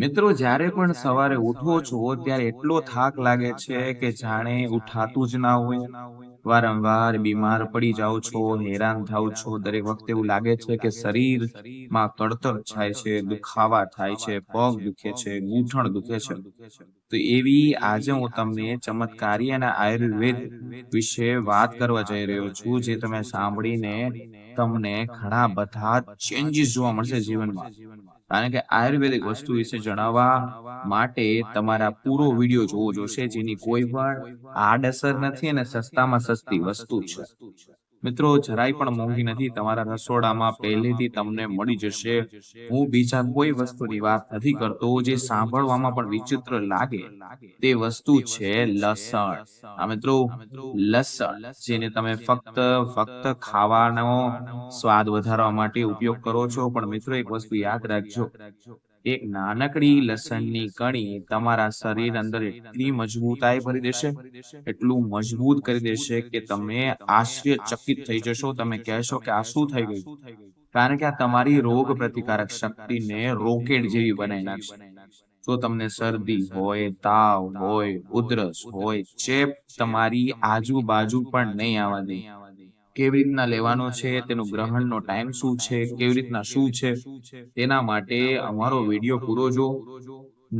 મિત્રો જ્યારે પણ સવારે ઉઠો છો ત્યારે એટલો થાક લાગે છે કે જાણે ઉઠાતું જ ના હોય. વારંવાર બીમાર પડી જાઓ છો, હેરાન થાવ છો. દરેક વખતે એવું લાગે છે કે શરીરમાં કળતર થાય છે, દુખાવા થાય છે, પગ દુખે છે, ગૂંઠણ દુખે છે. તો એવી આજે હું તમને ચમત્કારી અને આયુર્વેદ વિશે વાત કરવા જઈ રહ્યો છું, જે તમે સાંભળીને તમને ઘણા બધા ચેન્જીસ જોવા મળશે જીવનમાં. કારણ કે આયુર્વેદિક વસ્તુ વિશે જણાવવા માટે તમારા પૂરો વિડીયો જોવો જોશે, જેની કોઈ પણ આડઅસર નથી અને સસ્તામાં સસ્તી વસ્તુ છે. મિત્રો, જરાય પણ મોંઘી નથી. તમારા રસોડામાં પહેલેથી તમને મળી જશે. હું બીજા કોઈ વસ્તુની વાત નથી કરતો જે સાંભળવામાં પણ વિચિત્ર લાગે. તે વસ્તુ છે લસણ. આ મિત્રો, લસણ જેને તમે ફક્ત ખાવાનો સ્વાદ વધારવા માટે ઉપયોગ કરો છો, પણ મિત્રો એક વસ્તુ યાદ રાખજો. એક નાનકડી લસણની કણી તમારા શરીર અંદર એટલી મજબૂતાઈ ભરી દેશે, એટલું મજબૂત કરી દેશે કે તમે આશ્ચર્યચકિત થઈ જશો. તમે કહેશો કે આ શું થઈ ગયું? કારણ કે આ તમારી રોગ પ્રતિકારક શક્તિને રોકેટ જેવી બનાવી નાખશે. જો તમને શરદી હોય, તાવ હોય, ઉધરસ હોય, ચેપ તમારી આજુબાજુ પણ નહીં આવવા દે. કેવી રીતના લેવાનો છે, તેનું ગ્રહણનો ટાઈમ શું છે, કેવી રીતના શું છે, તેના માટે અમારો વિડીયો પૂરો જો.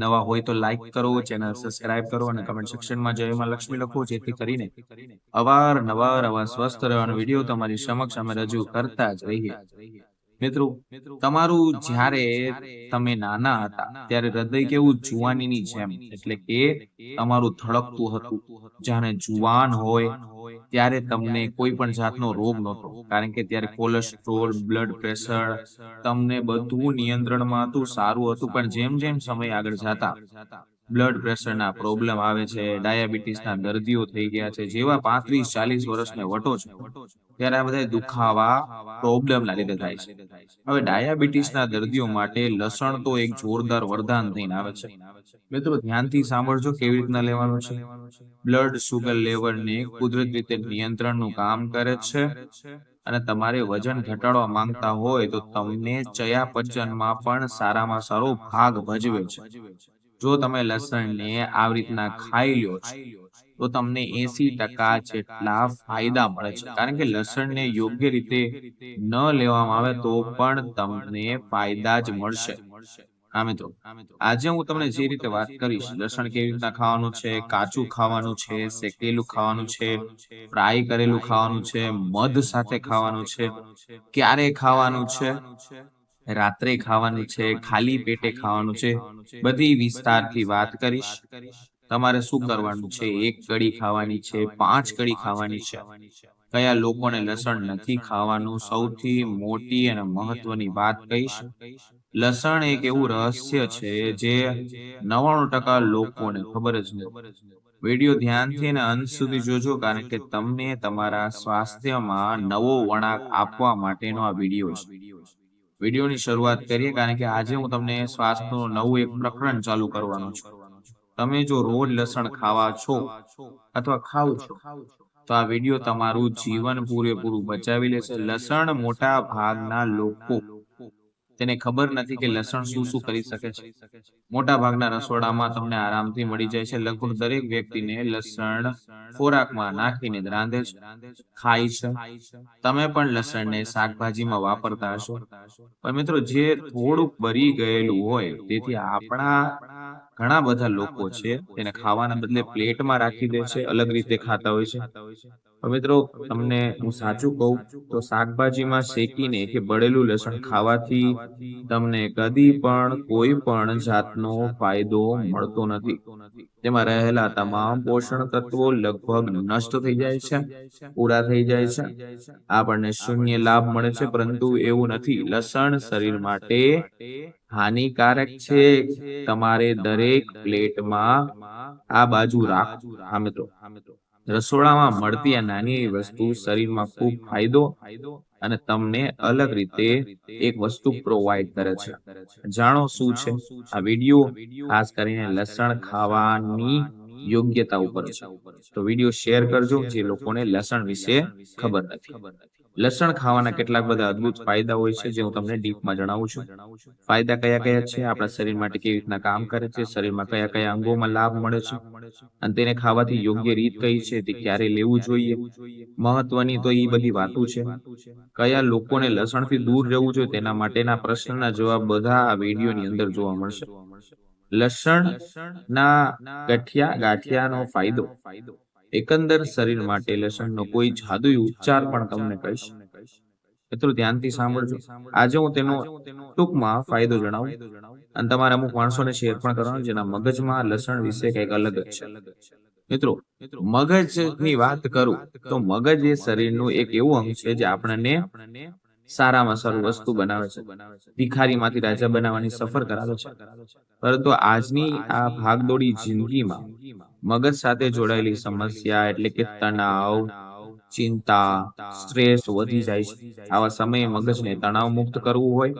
નવા હોય તો લાઈક કરો, ચેનલ સબસ્ક્રાઇબ કરો અને કમેન્ટ સેક્શનમાં જય માં લક્ષ્મી લખો, જેથી કરીને અવારનવાર આવા સ્વસ્થ રહેવાનો વિડીયો તમારી સમક્ષ અમે રજૂ કરતા જ રહીએ. મિત્રો, તમારું જ્યારે તમે નાના હતા ત્યારે હૃદય કેવું જુવાનીની જેમ, એટલે કે તમારું ધડકતું હતું. જાણે જુવાન હોય ત્યારે તમને કોઈ પણ જાતનો રોગ નહોતો, કારણ કે ત્યારે કોલેસ્ટ્રોલ, બ્લડ પ્રેશર તમને બધું નિયંત્રણમાં હતું, સારું હતું. પણ જેમ જેમ સમય આગળ જતા બ્લડ પ્રેશરના પ્રોબ્લેમ આવે છે, ડાયાબિટીસના દર્દીઓ થઈ ગયા છે. જેવા 35-40 વર્ષને વટો છો ત્યારે આ બધા દુખાવા પ્રોબ્લેમના લીધે થાય છે. હવે ડાયાબિટીસના દર્દીઓ માટે લસણ તો એક જોરદાર વરદાન થઈને આવે છે. મિત્રો, ધ્યાનથી સાંભળજો કેવી રીતના લેવાનું છે. બ્લડ સુગર લેવલને કુદરતી રીતે નિયંત્રણનું કામ કરે છે. અને તમારે વજન ઘટાડવા માંગતા હોય તો તમને ચયાપચયમાં પણ સારામાં સારો ભાગ ભજવે છે. જો તમે લસણને આવી રીતના ખાઈ લ્યો છો તો તમને 80% જેટલા ફાયદા મળે છે. કારણ કે લસણને યોગ્ય રીતે ન લેવામાં આવે તો પણ તમને ફાયદા જ મળશે. હા મિત્રો, આજે હું તમને જે રીતે વાત કરીશ, લસણ કેવી રીતના ખાવાનું છે, કાચું ખાવાનું છે, શેકેલું ખાવાનું છે, ફ્રાય કરેલું ખાવાનું છે, મધ સાથે ખાવાનું છે, ક્યારે ખાવાનું છે, રાત્રે ખાવાનું છે, ખાલી પેટે ખાવાનું છે, બધી વિસ્તારથી વાત કરીશ. તમારે શું કરવાનું છે? 1 કડી ખાવાની છે, 5 કડી ખાવાની છે? કયા લોકોને લસણ નથી ખાવાનું? સૌથી મોટી અને મહત્વની વાત કહીશ. લસણ એક એવું રહસ્ય છે જે 99% લોકોને ખબર જ નથી. વિડીયો ધ્યાનથી અને અંત સુધી જોજો, કારણ કે તમને તમારા સ્વાસ્થ્યમાં નવો વળાંક આપવા માટેનો આ વિડીયો છે. વિડીયોની શરૂઆત કરીએ, કારણ કે આજે હું તમને શ્વાસનું નવું એક પ્રકરણ ચાલુ કરવાનો છું. તમે જો રોજ લસણ ખાવા છો અથવા ખાવ છો તો આ વિડીયો તમારું જીવન પૂરેપૂરું બચાવી લેશે. લસણ મોટા ભાગના લોકો તેને ખબર નથી કે લસણ શું શું કરી શકે છે. મોટા ભાગના રસોડામાં તમને આરામથી મળી જાય છે. લગભગ દરેક વ્યક્તિને લસણ ખોરાકમાં નાખીને રાંધે છે, ખાય છે. તમે પણ લસણને શાકભાજીમાં વાપરતા હશો. પણ મિત્રો, જે થોડુંક બરી ગયેલું હોય, તેથી આપણા ઘણા બધા લોકો છે તેને ખાવાના બદલે પ્લેટમાં રાખી દે છે, અલગ રીતે ખાતા હોય છે. તો મિત્રો, તમને હું સાચું કહું તો શાકભાજીમાં શેકીને કે બળેલું લસણ ખાવાથી તમને કદી પણ કોઈ પણ જાતનો ફાયદો મળતો નથી. તેમાં રહેલા તમામ પોષણ તત્વો લગભગ નષ્ટ થઈ જાય છે, પૂરા થઈ જાય છે. આપણને શૂન્ય લાભ મળે છે, પરંતુ એવું નથી. લસણ શરીર માટે હાનિકારક છે. તમારે દરેક પ્લેટમાં આ બાજુ રાખવું. હા મિત્રો, રસોડામાં મળતી આ નાની વસ્તુ શરીરમાં ખૂબ ફાયદો અને તમને અલગ રીતે એક વસ્તુ પ્રોવાઈડ કરે છે. જાણો શું છે આ વિડીયો? ખાસ કરીને લસણ ખાવાની યોગ્યતા ઉપર છે. તો વિડીયો શેર કરજો જે લોકોને લસણ વિશે ખબર નથી. લસણ ખાવાના કેટલાક બધા અદ્ભુત ફાયદા હોય છે જે હું તમને ડીપમાં જણાવું છું. ફાયદા કયા કયા છે, આપણા શરીર માટે કેવી રીતના કામ કરે છે, શરીરમાં કયા કયા અંગોમાં લાભ મળે છે, અને તેને ખાવાથી યોગ્ય રીત કઈ છે, તે ક્યારે લેવું જોઈએ, મહત્વની તો એ બધી વાતો છે. કયા લોકોને લસણથી દૂર રહેવું જોઈએ તેના માટેના પ્રશ્નના જવાબ બધા આ વિડીયોની અંદર જોવા મળશે. લસણના ગાંઠિયાનો ફાયદો. એકંદર શરીર માટે લસણનો કોઈ જાદુઈ ઉપચાર પણ તમને કહીશ. મિત્રો ધ્યાનથી સાંભળજો. આજે હું તેનો ટૂંકમાં ફાયદો જણાવું અને તમારા અમુક માણસોને શેર પણ કરવાનો જેના મગજમાં લસણ વિશે કંઈક અલગ જ છે. મિત્રો મગજની વાત કરું તો મગજ એ શરીરનું એક એવું અંગ છે જે આપણને સારામાં સારું વસ્તુ બનાવે છે, ભિખારીમાંથી રાજા બનાવવાની સફર કરાવે છે. પરંતુ આજની આ ભાગદોડી જિંદગીમાં મગજ સાથે જોડાયેલી સમસ્યા એટલે કે તણાવ, ચિંતા, સ્ટ્રેસ વધી જાય છે. આવા સમયે મગજને તણાવ મુક્ત કરવું હોય,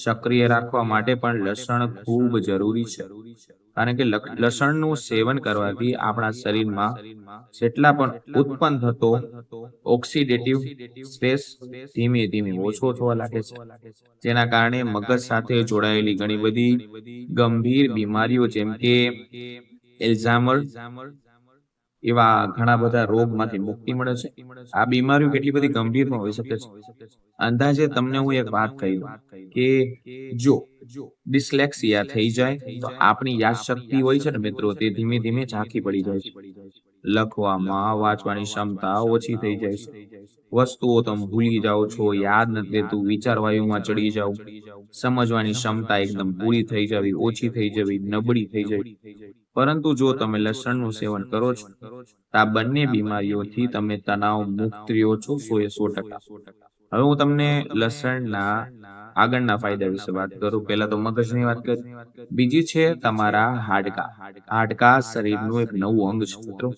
સક્રિય રાખવા માટે પણ લસણ ખૂબ જરૂરી છે. કારણ કે લસણનું સેવન કરવાથી આપણા શરીરમાં જેટલા પણ ઉત્પન્ન થતો ઓક્સિડેટિવ સ્ટ્રેસ ધીમે ધીમે ઓછો થવા લાગે છે, જેના કારણે મગજ સાથે જોડાયેલી ઘણી બધી ગંભીર બીમારીઓ જેમ કે એલ્ઝાઇમર એવા ઘણા બધા રોગમાંથી મુક્તિ મળે છે. આ બીમારીઓ કેટલી બધી ગંભીર પણ હોઈ શકે છે. અંદાજે તમને હું એક વાત કહી દઉં કે જો ડિસ્લેક્સિયા થઈ જાય તો આપણી યાદશક્તિ હોય છે ને મિત્રો, તે ધીમે ધીમે ઝાંખી પડી જાય છે. લખવામાં, વાંચવાની ક્ષમતા ઓછી થઈ જાય છે. વસ્તુઓ તમે ભૂલી જાઓ છો, યાદ નથી રહેતું, વિચારવાયુમાં ચડી જાવ, સમજવાની ક્ષમતા એકદમ પૂરી થઈ જવી, ઓછી થઈ જવી, નબળી થઈ જવી. પરંતુ જો તમે લસણનું સેવન કરો છો તો આ બંને બીમારીઓથી તમે તણાવ મુક્ત રહ્યો છો 100%. હવે હું તમને લસણના આગળના ફાયદા વિશે વાત કરું. પહેલા તો મગજની વાત કરી, બીજી છે તમારા હાડકા. હાડકા શરીરનું એક નવું અંગ છે મિત્રો,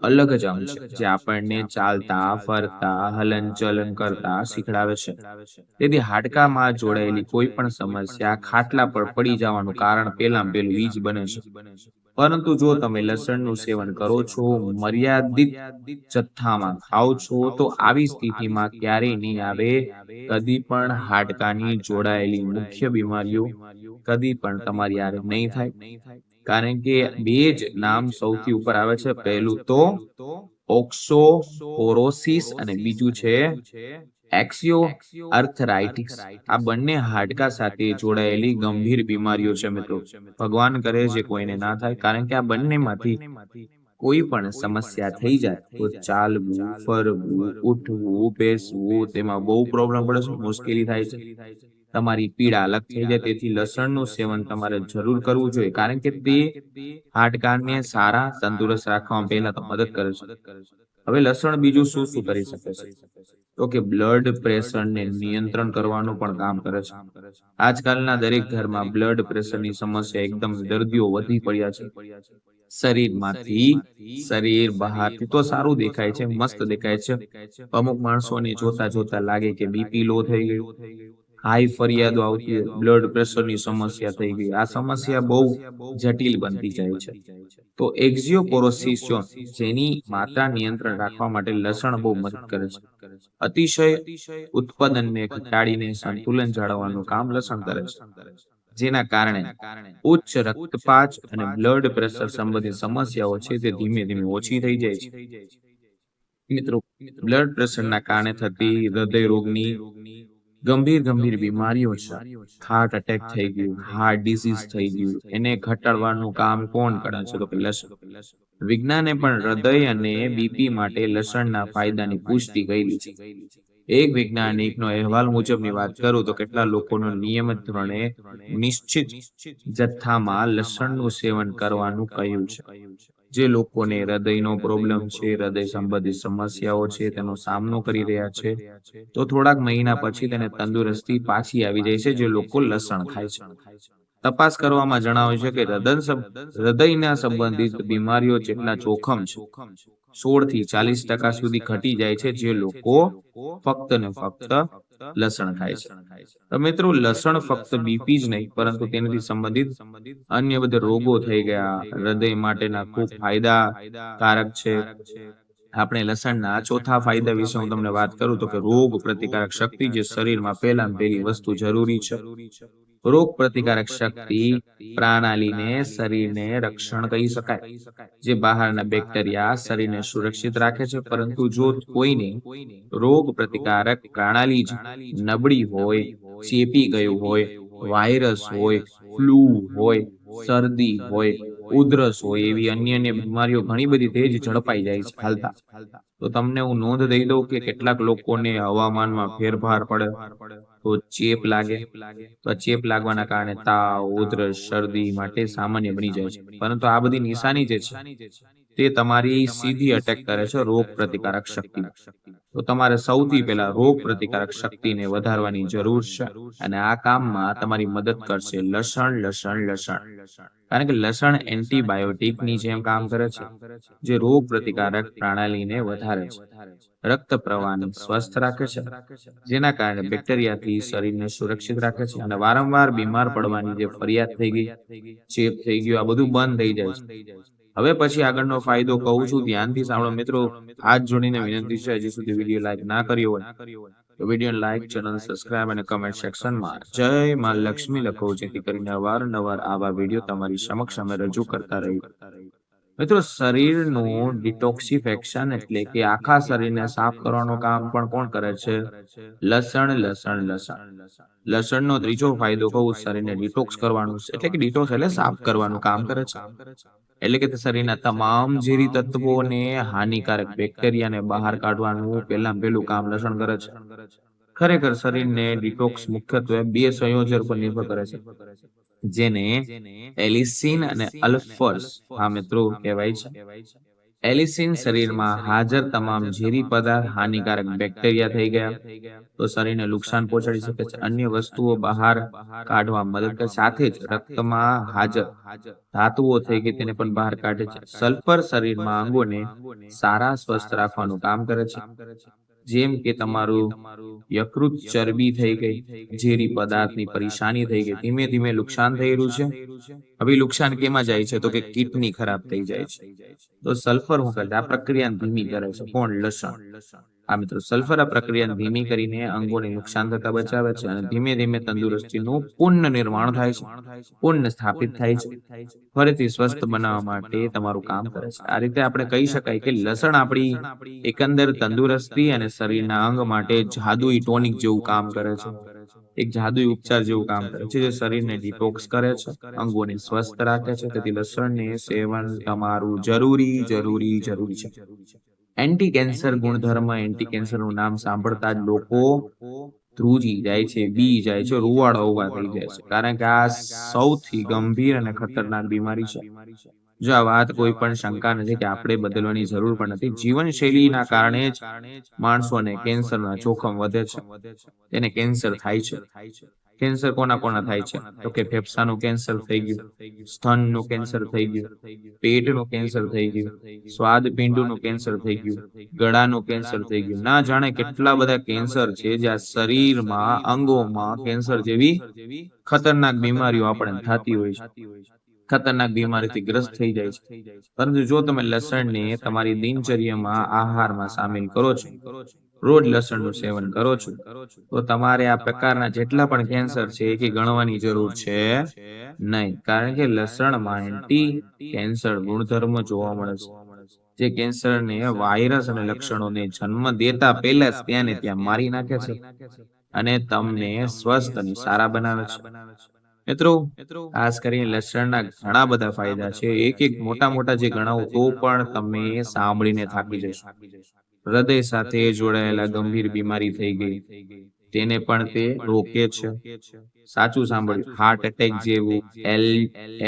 અલગ જ અંગ છે જે આપણને ચાલતા, ફરતા, હલનચલન કરતા શીખડાવે છે. તેથી હાડકામાં જોડાયેલી કોઈ પણ સમસ્યા ખાટલા પર પડી જવાનું કારણ પહેલું ઈ જ બને છે. પરંતુ જો તમે લસણનું સેવન કરો છો, મર્યાદિત જથ્થામાં ખાઓ છો, તો આવી સ્થિતિમાં ક્યારેય નહીં આવે. કદી પણ હાડકાની જોડાયેલી મુખ્ય બીમારીઓ કદી પણ તમારી યારે નહીં થાય. કારણ કે બે જ નામ સૌથી ઉપર આવે છે, પહેલું તો ઓક્સોપોરોસિસ અને બીજું છે એક્સિયો આર્થરાઇટિસ. આ બંને હાડકા સાથે જોડાયેલી ગંભીર બીમારીઓ છે મિત્રો. ભગવાન કરે જે કોઈને ના થાય, કારણ કે આ બંનેમાંથી કોઈ પણ સમસ્યા થઈ જાય તો ચાલવું, ફરવું, ઉઠવું, બેસવું તેમાં બહુ પ્રોબ્લેમ પડે છે, મુશ્કેલી થાય છે, તમારી પીડા અલગ થઈ જાય. તેથી લસણનું સેવન તમારે જરૂર કરવું જોઈએ, કારણ કે તે હાડકાને સારા તંદુરસ્ત રાખવામાં પહેલા તો મદદ કરે છે. હવે લસણ બીજું શું શું કરી શકે છે? તો કે બ્લડ પ્રેશરને નિયંત્રણ કરવાનું પણ કામ કરે છે. આજકાલના દરેક ઘરમાં બ્લડ પ્રેશરની સમસ્યા એકદમ દર્દીઓ વધી પડ્યા છે. શરીર બહારથી તો સારું દેખાય છે, મસ્ત દેખાય છે. અમુક માણસોને જોતા જોતા લાગે કે બીપી લો થઈ ગયું, હાઈ ફરિયાદો આવતી હોય, બ્લડ પ્રેશરની સમસ્યા થઈ ગઈ. આ સમસ્યા બહુ જટિલ બનતી જાય છે. તો એક્ઝિયોપોરોસિસ જેની માત્રા નિયંત્રણ રાખવા માટે લસણ બહુ મદદ કરે છે. અતિશય ઉત્પાદનને ઘટાડીને સંતુલન જાળવવાનું કામ લસણ કરે છે, જેના કારણે ઉચ્ચ રક્તપાત અને બ્લડ પ્રેશર સંબંધિત સમસ્યાઓ છે તે ધીમે ધીમે ઓછી થઈ જાય છે. મિત્રો બ્લડ પ્રેશરના કારણે થતી હૃદય રોગની ગંભીર બીમારીઓ છે, હાર્ટ એટેક થઈ ગયું, હાર્ટ ડિઝીઝ થઈ ગયું, એને ઘટાડવાનું કામ કોણ કરે છે? તો કે લસણ. વિજ્ઞાને પણ હૃદય અને બીપી માટે લસણના ફાયદાની પુષ્ટિ કરી છે. એક વૈજ્ઞાનિકનો અહેવાલ મુજબની વાત કરું તો કેટલા લોકોનો નિયમિત ધોરણે નિશ્ચિત જથ્થામાં લસણનું સેવન કરવાનું કહ્યું છે. જે લોકોને હૃદયનો પ્રોબ્લેમ છે, હૃદય સંબંધિત સમસ્યાઓ છે, તેનો સામનો કરી રહ્યા છે, તો થોડાક મહિના પછી તેને તંદુરસ્તી પાછી આવી જાય છે જે લોકો લસણ ખાય છે. તપાસ કરવામાં જણાવ્યું છે કે હૃદયના સંબંધિત બીમારીઓ જેટલા જોખમ છે 16 થી 40% સુધી ઘટી જાય છે જે લોકો ફક્ત ને ફક્ત લસણ ખાય છે. તો મિત્રો લસણ ફક્ત બીપી જ નહીં પરંતુ તેનાથી સંબંધિત અન્ય બધા રોગો થઈ ગયા, હૃદય માટેના ખૂબ ફાયદાકારક છે. આપણે લસણના ચોથા ફાયદા વિશે હું તમને વાત કરું તો કે રોગ પ્રતિકારક શક્તિ, જે શરીરમાં પહેલામાં પહેલી વસ્તુ જરૂરી છે. રોગ પ્રતિકારક શક્તિ પ્રણાલીને શરીરને રક્ષણ કહી શકાય. જે બહારના બેક્ટેરિયા શરીરને સુરક્ષિત રાખે છે, પરંતુ જો કોઈને રોગ પ્રતિકારક પ્રણાલી જ નબળી હોય, ચેપી ગયું હોય, વાયરસ હોય, ફ્લૂ હોય, શરદી હોય, ઉધરસ હોય, એવી અન્ય બીમારીઓ ઘણી બધી તેજ ઝડપાઈ જાય છે હાલતા. તો તમને હું નોંધ દઈ દઉં કે કેટલાક લોકોને હવામાનમાં ફેરફાર પડે તો ચેપ લાગે. તો ચેપ લાગવાના કારણે તાવ, ઉધરસ, શરદી માટે સામાન્ય બની જાય છે. પરંતુ આ બધી નિશાની જે છે તે તમારી સીધી અટેક કરે છે રોગ પ્રતિકારક શક્તિ. તો તમારે સૌથી પહેલા રોગ પ્રતિકારક શક્તિને વધારવાની જરૂર છે, અને આ કામમાં તમારી મદદ કરશે લસણ, લસણ, લસણ. કારણ કે લસણ એન્ટીબાયોટિકની જેમ કામ કરે છે, જે રોગ પ્રતિકારક પ્રણાલીને વધારે છે, રક્ત પ્રવાહને સ્વસ્થ રાખે છે, જેના કારણે બેક્ટેરિયાથી શરીરને સુરક્ષિત રાખે છે, અને વારંવાર બીમાર પડવાની જે ફરિયાદ થઈ ગઈ, ચેપ થઈ ગયો, આ બધું બંધ થઈ જાય છે. હવે પછી આગળનો ફાયદો કહું છું, ધ્યાનથી સાંભળો મિત્રો. હાથ જોડીને વિનંતી છે, હજી સુધી વિડીયો લાઈક ના કર્યો હોય તો વિડીયો લાઈક, ચેનલ સબસ્ક્રાઇબ અને કમેન્ટ સેક્શનમાં જય માં લક્ષ્મી લખો, જેથી કરીને અવારનવાર આવા વિડીયો તમારી સમક્ષ અમે રજૂ કરતા રહીએ. મિત્રો, શરીરનું ડિટોક્સિફેક્શન એટલે કે આખા શરીરને સાફ કરવાનું કામ પણ કોણ કરે છે? લસણ, લસણ, લસણ. લસણનો ત્રીજો ફાયદો કહું, શરીરને ડિટોક્સ કરવાનું, એટલે કે ડિટોક્સ એટલે સાફ કરવાનું કામ કરે છે. એટલે કે શરીરના તમામ ઝેરી તત્વોને, હાનિકારક બેક્ટેરિયાને બહાર કાઢવાનું પહેલું કામ લસણ કરે છે. ખરેખર શરીરને ડિટોક્સ મુખ્યત્વે બે સંયોજન પર નિર્ભર કરે છે, જેને એલિસિન અને અલ્ફર્સ આ મિત્રો કહેવાય છે. એલિસિન શરીરમાં હાજર તમામ ઝેરી પદાર્થ, હાનિકારક બેક્ટેરિયા થઈ ગયા તો શરીરને નુકસાન પહોંચાડી શકે છે. અન્ય વસ્તુઓ બહાર કાઢવા મદદ કરે, સાથે જ રક્તમાં હાજર ધાતુઓ થઈ ગઈ તેને પણ બહાર કાઢે છે. સલ્ફર શરીરમાં અંગોને સારા સ્વસ્થ રાખવાનું કામ કરે છે. જેમ કે તમારું યકૃત ચરબી થઈ ગઈ, ઝેરી પદાર્થની પરેશાની થઈ ગઈ, ધીમે ધીમે નુકસાન થઈ રહ્યું છે. હવે નુકસાન કેમાં જાય છે? તો કે કિડની ખરાબ થઈ જાય છે. તો સલ્ફર શું કરે? આ પ્રક્રિયાને ધીમી કરે છે. કોણ? લસણ. આ મિત્રો સલ્ફર આ પ્રક્રિયાને ધીમી કરીને અંગોને નુકસાન થતા બચાવે છે, અને ધીમે ધીમે તંદુરસ્તીનું પુનઃ નિર્માણ થાય છે, પુનઃ સ્થાપિત થાય છે, ફરીથી સ્વસ્થ બનાવવા માટે તમારું કામ કરે છે. આ રીતે આપણે કહી શકાય કે લસણ આપણી એકંદર તંદુરસ્તી અને શરીરના અંગ માટે જાદુઈ ટોનિક જેવું કામ કરે છે, એક જાદુઈ ઉપચાર જેવું કામ કરે છે, જે શરીરને ડિટોક્સ કરે છે, અંગોને સ્વસ્થ રાખે છે. તેથી લસણને સેવન તમારું જરૂરી જરૂરી જરૂરી છે. એન્ટી કેન્સર ગુણધર્મ. એન્ટી કેન્સરનું નામ સાંભળતા જ લોકો ધ્રુજી જાય છે, બી જાય છે, રૂવાડા ઉભા થઈ જાય છે, કારણ કે આ સૌથી ગંભીર અને ખતરનાક બીમારી છે. જો આ વાત કોઈ પણ શંકા નથી કે આપણે બદલવાની જરૂર પણ નથી. જીવનશૈલીના કારણે જ માણસોને કેન્સરના જોખમ વધે છે, તેને કેન્સર થાય છે. કેન્સર કોના કોના થાય છે? તો કે ફેફસાનું કેન્સર થઈ ગયું, સ્તનનું કેન્સર થઈ ગયું, પેટનું કેન્સર થઈ ગયું, સ્વાદપિંડનું કેન્સર થઈ ગયું, ગળાનું કેન્સર થઈ ગયું. ના જાણે કેટલા બધા કેન્સર છે, જ્યાં શરીરમાં, અંગોમાં કેન્સર જેવી ખતરનાક બીમારીઓ આપણને થતી હોય છે, ખતરનાક બીમારીથી ગ્રસ્ત થઈ જાય છે. પરંતુ જો તમે લસણને તમારી દિનચર્યામાં, આહારમાં સામેલ કરો છો, રોજ લસણનું સેવન કરો છો, તો તમારે આ પ્રકારના જેટલા પણ કેન્સર છે એ ગણવાની જરૂર છે નહીં, કારણ કે લસણમાં એન્ટી કેન્સર ગુણધર્મ જોવા મળે છે, જે કેન્સરને વાયરસ અને લક્ષણોને જન્મ દેતા પહેલા જ ત્યાં મારી નાખે છે, અને તમને સ્વસ્થ અને સારા બનાવે છે. મિત્રો, ખાસ કરીને લસણના ઘણા બધા ફાયદા છે. એક એક મોટા મોટા જે ગણાવું તો પણ તમે સાંભળીને થાકી જશો. હૃદય સાથે જોડાયેલા ગંભીર બીમારી થઈ ગઈ, તેને પણ તે રોકે છે. સાચું સાંભળ્યું, હાર્ટ એટેક જેવું,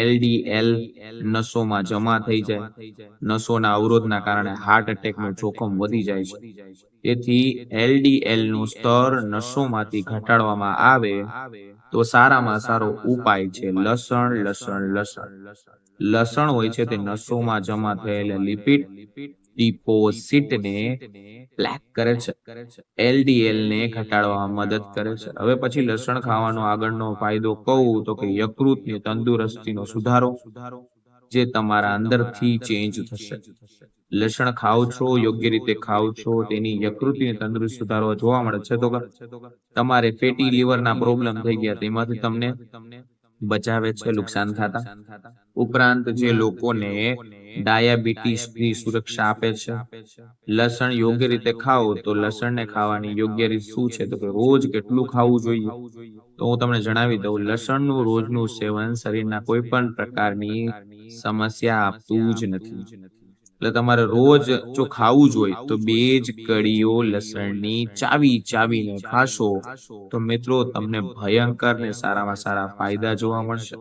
એલડીએલ નસોમાં જમા થઈ જાય, નસોના અવરોધના કારણે હાર્ટ એટેકનું જોખમ વધી જાય છે. તેથી એલડીએલ નું સ્તર નસોમાંથી ઘટાડવામાં આવે તો સારામાં સારો ઉપાય છે લસણ, લસણ, લસણ. લસણ હોય છે તે નસોમાં જમા થયેલા લિપિડ ડિપોઝિટને બ્લેક કરે છે, એલડીએલ ને ઘટાડવામાં મદદ કરે છે. હવે પછી લસણ ખાવાનો આગળનો ફાયદો કહું તો કે યકૃતની તંદુરસ્તીનો સુધારો. જે તમારા અંદરથી ચેન્જ થશે. લસણ ખાઓ છો, યોગ્ય રીતે ખાઓ છો, તેની યકૃતિ અને તંદુરસ્ત સુધારવા જોવા મળે છે. તો તમારે ફેટી લીવરના પ્રોબ્લેમ થઈ ગયા તેમાંથી તમને બચાવે છે નુકસાન થતા. ઉપરાંત જે લોકોને ડાયાબિટીસ ની સુરક્ષા આપે છે. લસણ યોગ્ય રીતે ખાઓ તો લસણને ખાવાની યોગ્ય રીત શું છે તો કે રોજ કેટલું ખાવું જોઈએ તો હું તમને જણાવી દઉં. લસણનું રોજનું સેવન શરીરના કોઈ પણ પ્રકારની સમસ્યા આપતું જ નથી. એટલે તમારે રોજ જો ખાવું જ હોય તો 2 જ કળીઓ લસણની ચાવીને ખાશો તો મિત્રો તમને ભયંકર ને સારામાં સારા ફાયદા જોવા મળશે.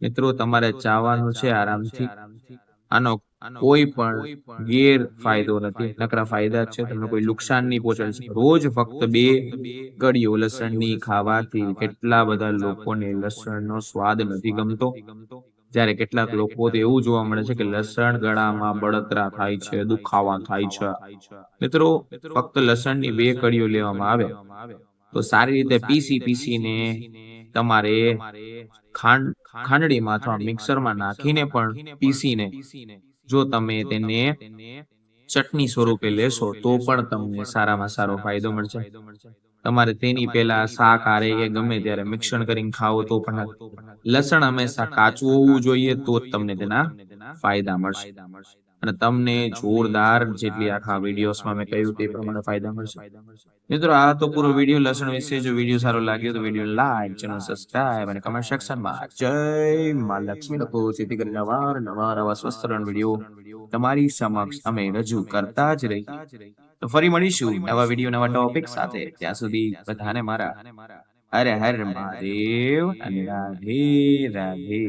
મિત્રો તમારે ચાવવાનું છે આરામથી. આનો કોઈ પણ ગેરફાયદો નથી, નકરા ફાયદા છે. તમને કોઈ નુકસાન નહીં પહોંચાડે. રોજ ફક્ત 2 કળીઓ લસણની ખાવાથી કેટલા બધા લોકોને લસણનો સ્વાદ નથી ગમતો, જ્યારે કેટલાક લોકો તો એવું જોવા મળે છે કે લસણ ગળામાં બળતરા થાય છે, દુખાવા થાય છે. મિત્રો ફક્ત લસણની 2 કળીઓ લેવામાં આવે તો સારી રીતે પીસીને તમારે ખાંડડીમાં અથવા મિક્સરમાં નાખીને પણ પીસીને જો તમે તેને ચટણી સ્વરૂપે લેશો તો પણ તમને સારામાં સારો ફાયદો મળશે. તમારે તેની પહેલા શાક આરે કે ગમે ત્યારે મિશ્રણ કરીને ખાઓ તો પણ લસણ હંમેશા કાચું હોવું જોઈએ તો જ તમને તેના ફાયદા મળશે. અને તમને જોરદાર જેટલી આખા વિડીયોસમાં મેં કહ્યું તે પ્રમાણે ફાયદા મળશે. મિત્રો આ તો પૂરો વિડીયો લસણ વિશે. જો વિડીયો સારો લાગ્યો તો વિડીયો લાઈક, ચેનલ સબસ્ક્રાઇબ અને કમેન્ટ સેક્શનમાં જય માં લક્ષ્મી લખો, જેથી કરીને અવારનવાર આવા સ્વસ્થ વિડીયો તમારી સમક્ષ અમે રજૂ કરતા જ રહી. તો ફરી મળીશું નવા વિડીયો નવા ટોપિક સાથે. ત્યાં સુધી બધાને મારા હર હર મહાદેવ અને રાધે રાધે.